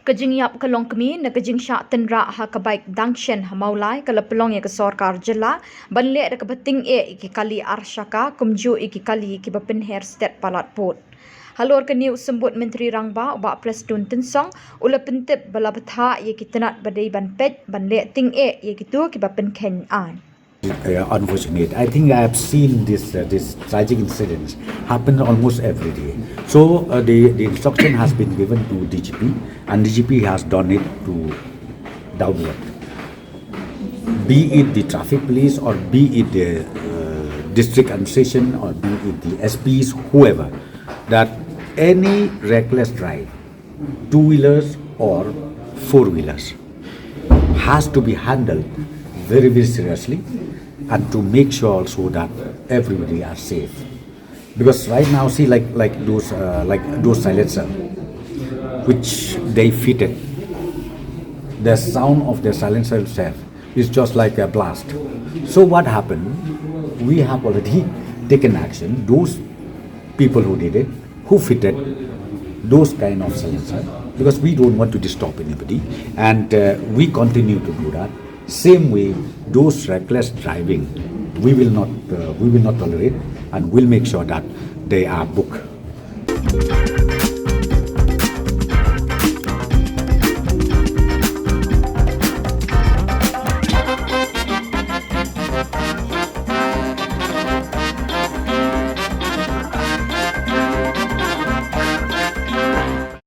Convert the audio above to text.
Kajing yap kalong kami na kajing sya tenra ha kabaik dangshen ha maulai kalapelong ya ke sorkar jela banle da kabating iki kali Arshaka kumju iki kali iki ba Pynher state Palat pot. Halor ke niu sembut Menteri Rangba ba Presiden Tensong ula pentip bala betha ye kitenat badai ban Peit banle ting ye kitu ki ba Pynken an. Unfortunate. I think I have seen this tragic incidents happen almost every day. So the instruction has been given to DGP, and DGP has done it to downward. Be it the traffic police, or be it the district administration, or be it the SPs, whoever, that any reckless drive, two-wheelers or four-wheelers, has to be handled very, very seriously, and to make sure also that everybody are safe. Because right now, see, like those silencer, which they fitted, the sound of the silencer itself is just like a blast. So what happened? We have already taken action. Those people who did it, who fitted those kind of silencer, because we don't want to disturb anybody, and we continue to do that. Same way, those reckless driving, we will not tolerate, and we'll make sure that they are booked.